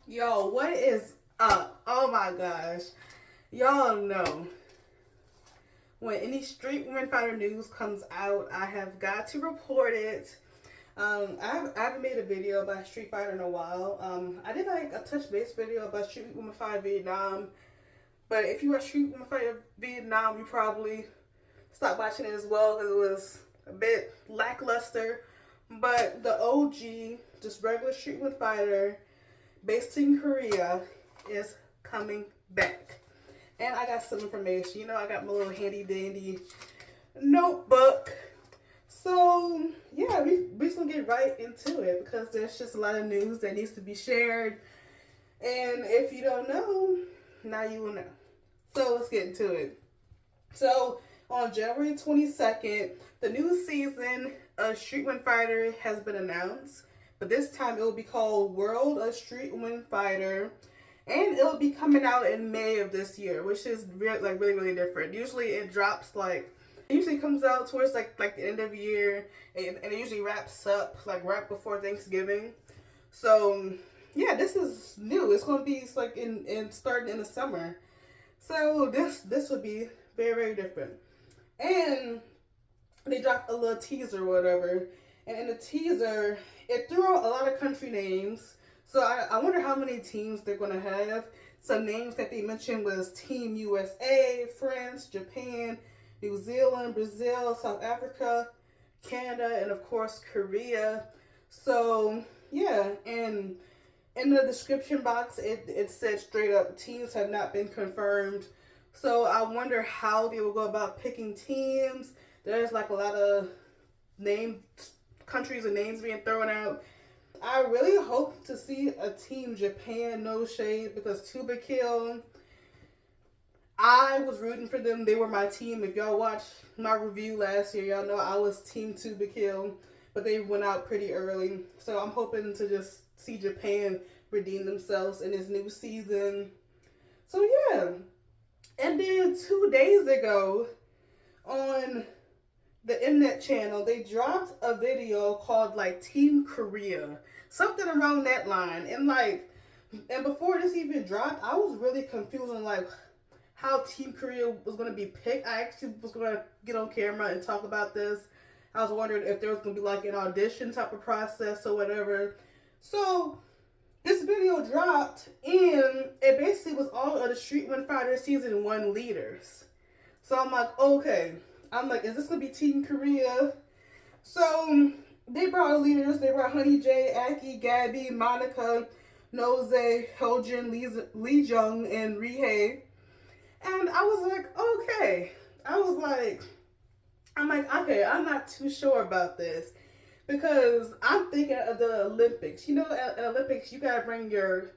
Yo, what is up? Oh my gosh. Y'all know when any Street Women Fighter news comes out, I have got to report it. I haven't made a video about Street Fighter in a while. I did like a touch base video about Street Women Fighter Vietnam, but if you watch Street Women Fighter Vietnam, you probably stopped watching it as well because it was a bit lackluster. But the OG, just regular Street Women Fighter, based in Korea, is coming back. And I got some information. You know, I got my little handy dandy notebook. So, yeah, we just gonna get right into it because there's just a lot of news that needs to be shared. And if you don't know, now you will know. So, let's get into it. So, on January 22nd, the new season of Street Women Fighter has been announced. But this time it will be called World of Street Women Fighter. And it will be coming out in May of this year, which is really different. Usually it drops it usually comes out towards like the end of the year, and it usually wraps up like right before Thanksgiving. So yeah, this is new. It's gonna be like in starting in the summer. So this would be very different. And they dropped a little teaser or whatever. And in the teaser, it threw out a lot of country names. So I wonder how many teams they're going to have. Some names that they mentioned was Team USA, France, Japan, New Zealand, Brazil, South Africa, Canada, and of course Korea. So yeah, and in the description box, it said straight up, teams have not been confirmed. So I wonder how they will go about picking teams. There's like a lot of countries and names being thrown out. I really hope to see a Team Japan, no shade, because Tuba Kill, I was rooting for them. They were my team. If y'all watched my review last year, y'all know I was Team Tuba Kill, but they went out pretty early. So I'm hoping to just see Japan redeem themselves in this new season. So yeah. And then 2 days ago on the Mnet channel, they dropped a video called like Team Korea, something around that line. And before this even dropped, I was really confused on like how Team Korea was going to be picked. I actually was going to get on camera and talk about this. I was wondering if there was going to be like an audition type of process or whatever. So this video dropped, and it basically was all of the Street Women Fighter Season 1 leaders. So I'm like, okay. Is this going to be Team Korea? So they brought leaders. They brought Honey J, Aki, Gabby, Monica, Noze, Hyojin, Lee Jung, and Rihei. And I was like, okay. I'm like, okay, I'm not too sure about this. Because I'm thinking of the Olympics. You know, at Olympics, you got to bring your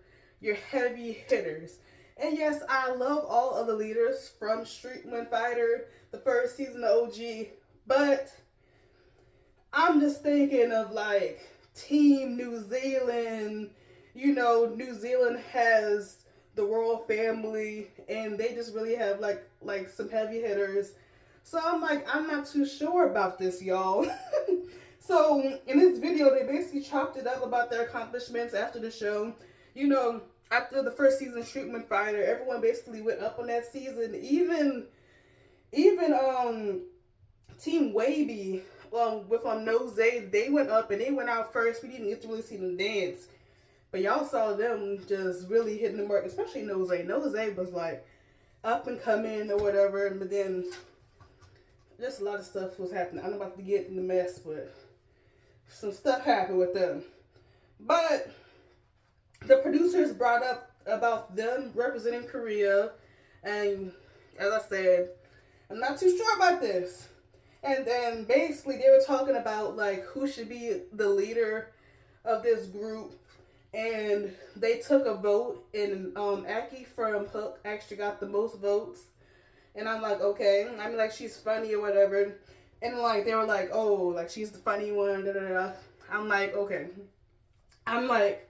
heavy hitters. And yes, I love all of the leaders from Street Women Fighter, the first season of OG, but I'm just thinking of like Team New Zealand. You know, New Zealand has the royal family, and they just really have like some heavy hitters. So I'm like, I'm not too sure about this, y'all. So in this video, they basically chopped it up about their accomplishments after the show. You know, after the first season of Street Women Fighter, everyone basically went up on that season. Even Team Wavy with Nose, they went up and they went out first. We didn't get to really see them dance, but y'all saw them just really hitting the mark, especially Nose. Nose was like up and coming or whatever, but then just a lot of stuff was happening. I'm not about to get in the mess, but some stuff happened with them. But the producers brought up about them representing Korea, and as I said, I'm not too sure about this. And then basically they were talking about like who should be the leader of this group, and they took a vote, and Aki from Hook actually got the most votes. And I'm like, okay. I mean, like, she's funny or whatever. And like they were like, oh, like she's the funny one, da da da. I'm like, okay. I'm like,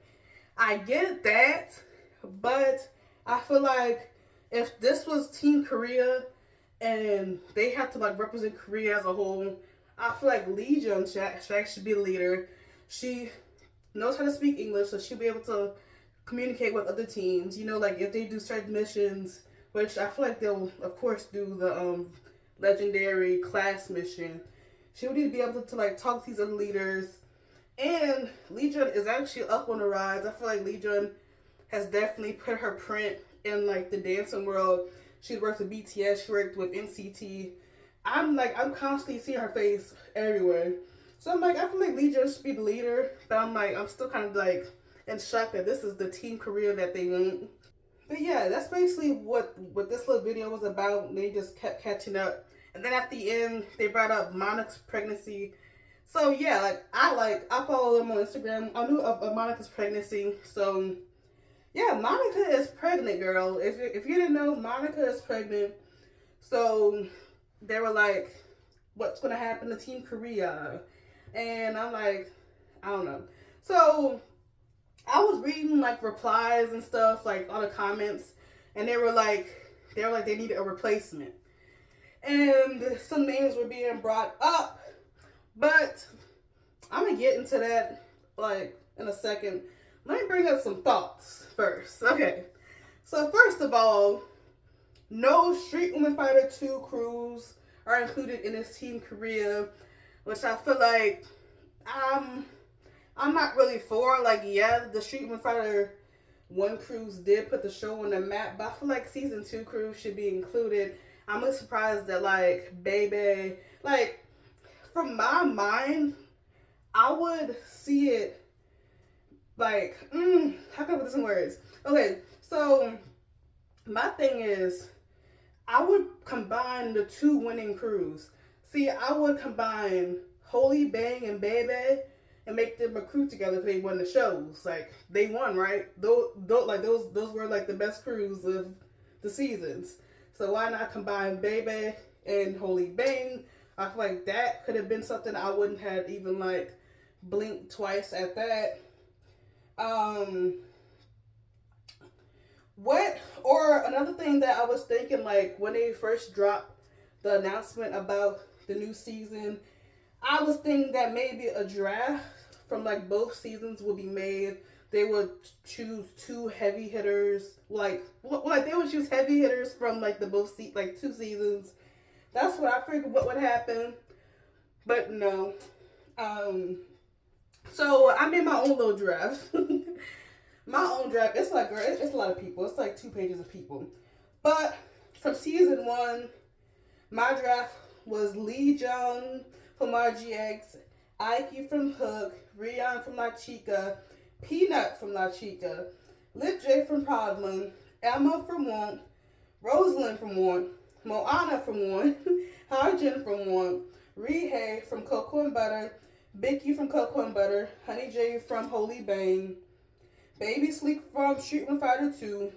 I get that, but I feel like if this was Team Korea and they have to like represent Korea as a whole, I feel like Lee Jung should actually be the leader. She knows how to speak English, so she'll be able to communicate with other teams. You know, like if they do certain missions, which I feel like they'll of course do the legendary class mission. She would need to be able to like talk to these other leaders. And Lee Jun is actually up on the rise. I feel like Lee Jun has definitely put her print in like the dancing world. She worked with BTS, she worked with NCT. I'm constantly seeing her face everywhere. So I'm like, I feel like Lee Jun should be the leader, but I'm still kind of like in shock that this is the Team Korea that they want. But yeah, that's basically what this little video was about. They just kept catching up, and then at the end they brought up Monica's pregnancy. So yeah, I follow them on Instagram. I knew of Monica's pregnancy. So yeah, Monica is pregnant, girl. If you didn't know, Monica is pregnant. So they were like, what's gonna happen to Team Korea? And I'm like, I don't know. So I was reading like replies and stuff, like all the comments, and they were like they needed a replacement. And some names were being brought up, but I'm gonna get into that like in a second. Let me bring up some thoughts first. Okay. So first of all, no Street Women Fighter 2 crews are included in this Team Korea, which I feel like I'm not really for. Like, yeah, the Street Women Fighter 1 crews did put the show on the map, but I feel like season 2 crews should be included. I'm really surprised that like Baby, like from my mind, I would see it like, how can I put this in words? Okay, so my thing is, I would combine the two winning crews. See, I would combine Holy Bang and Baby and make them recruit together if they won the shows. Like, they won, right? Those were like the best crews of the seasons. So why not combine Baby and Holy Bang? I feel like that could have been something I wouldn't have even like blinked twice at that. Or another thing that I was thinking, like when they first dropped the announcement about the new season, I was thinking that maybe a draft from like both seasons would be made. They would choose two heavy hitters, like they would choose heavy hitters from like the like 2 seasons. That's what I figured what would happen, but no. So I made my own little draft. My own draft. It's like, girl, it's a lot of people. It's like 2 pages of people. But from season 1, my draft was Lee Jung from RGX, Aiki from Hook, Rion from La Chica, Peanut from La Chica, Lip J from Problem, Emma from Want, Rosalind from Want, Moana from Want, Hyjin from Want, Rihei from Cocoa and Butter, Bicky from Cocoa and Butter, Honey J from Holy Bang, Baby Sleek from Street Women Fighter 2,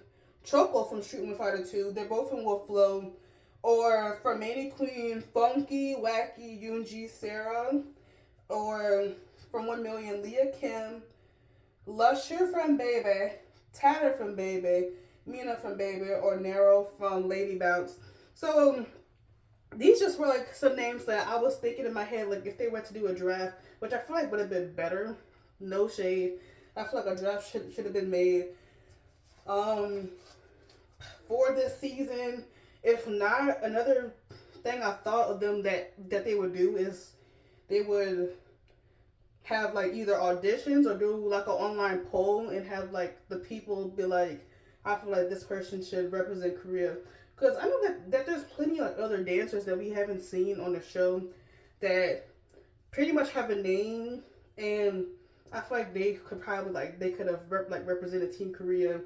Choco from Street Women Fighter 2, they're both from Wolf Flow, or from Manny Queen, Funky, Wacky, Yoonji, Sarah, or from 1 Million, Leah Kim, Lusher from Baby, Tatter from Baby, Mina from Baby, or Nero from Lady Bounce. So these just were like some names that I was thinking in my head, like if they were to do a draft, which I feel like would have been better. No shade. I feel like a draft should have been made for this season. If not, another thing I thought of them that they would do is they would have like either auditions or do like an online poll and have like the people be like, I feel like this person should represent Korea. Because I know that there's plenty of other dancers that we haven't seen on the show that pretty much have a name, and I feel like they could probably they could have represented Team Korea.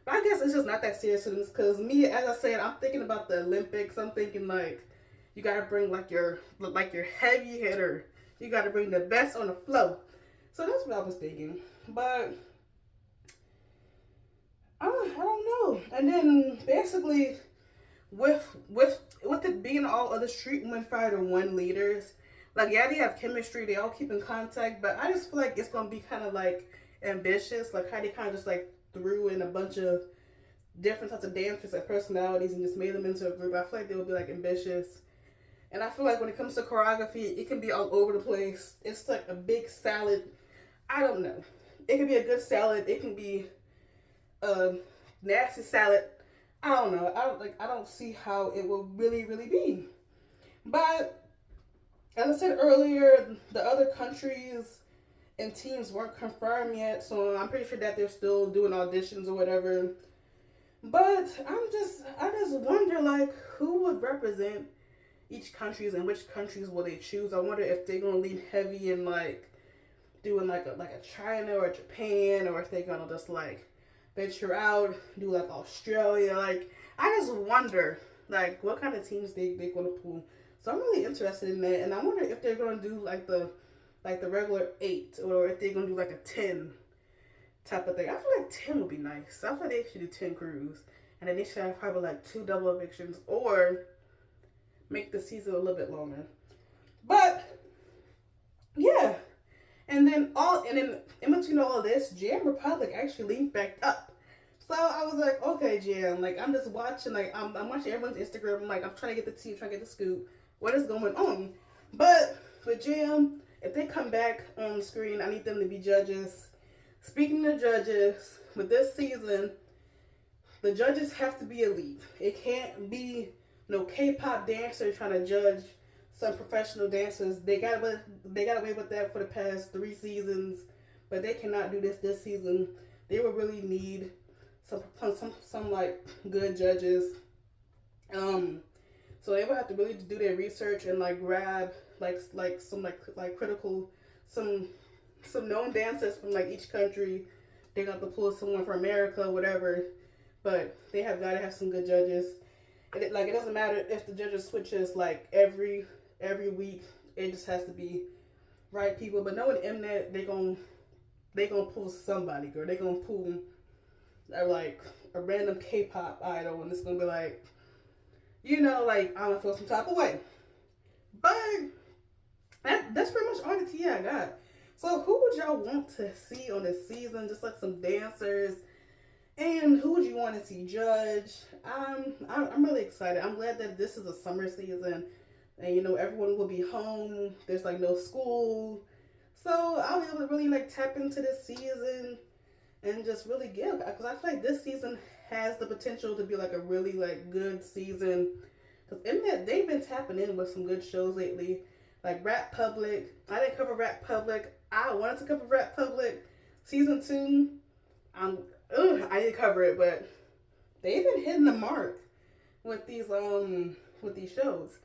But I guess it's just not that serious to them, because me, as I said, I'm thinking about the Olympics. I'm thinking like you gotta bring like your heavy hitter. You gotta bring the best on the floor. So that's what I was thinking. But I don't know. And then basically with it being all other Street Women Fighter 1 leaders, like, yeah, they have chemistry, they all keep in contact, but I just feel like it's gonna be kind of like ambitious, like how they kind of just like threw in a bunch of different types of dancers and personalities and just made them into a group. I feel like they would be like ambitious, and I feel like when it comes to choreography, it can be all over the place. It's like a big salad. I don't know. It can be a good salad. It can be a nasty salad. I don't know. I don't see how it will really be. But as I said earlier, the other countries and teams weren't confirmed yet, so I'm pretty sure that they're still doing auditions or whatever. But I just wonder like who would represent each countries and which countries will they choose. I wonder if they're gonna lean heavy in like doing like a China or a Japan, or if they're gonna just like venture out, do like Australia. Like I just wonder like what kind of teams they're gonna pull. So I'm really interested in that, and I wonder if they're gonna do like the regular 8, or if they're gonna do like a 10 type of thing. I feel like 10 would be nice. I feel like they should do 10 crews, and then they should have probably like 2 double evictions, or make the season a little bit longer. But yeah, and then in between all of this, Jam Republic actually linked back up. So I was like, okay, Jam, like I'm just watching, like I'm watching everyone's Instagram. I'm like, I'm trying to get the tea, trying to get the scoop. What is going on? But with Jam, if they come back on the screen, I need them to be judges. Speaking of judges, with this season, the judges have to be elite. It can't be no K-pop dancer trying to judge some professional dancers. They got away with that for the past 3 seasons, but they cannot do this season. They will really need some like good judges. So they will have to really do their research and like grab like some like critical some known dancers from like each country. They got to pull someone from America, whatever. But they have got to have some good judges. And it doesn't matter if the judges switches like every week. It just has to be right people. But knowing Mnet, they gonna pull somebody, girl. They gonna pull like a random K-pop idol, and it's gonna be like, like I'm gonna feel some type of way. But that's pretty much all the tea I got. So who would y'all want to see on this season? Just like some dancers. And who would you want to see judge? I'm really excited. I'm glad that this is a summer season, and everyone will be home. There's like no school, so I'll be able to really like tap into this season and just really give. Because I feel like this season has the potential to be like a really like good season. Because they've been tapping in with some good shows lately, like Rap Public. I didn't cover Rap Public. I wanted to cover Rap Public season 2. I didn't cover it, but they've been hitting the mark with these shows.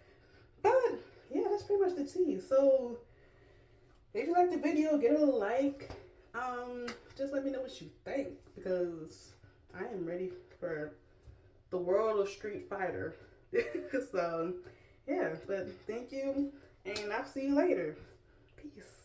But yeah, that's pretty much the tea. So if you like the video, give it a like. Just let me know what you think, because I am ready for the world of Street Fighter. So yeah, but thank you, and I'll see you later. Peace.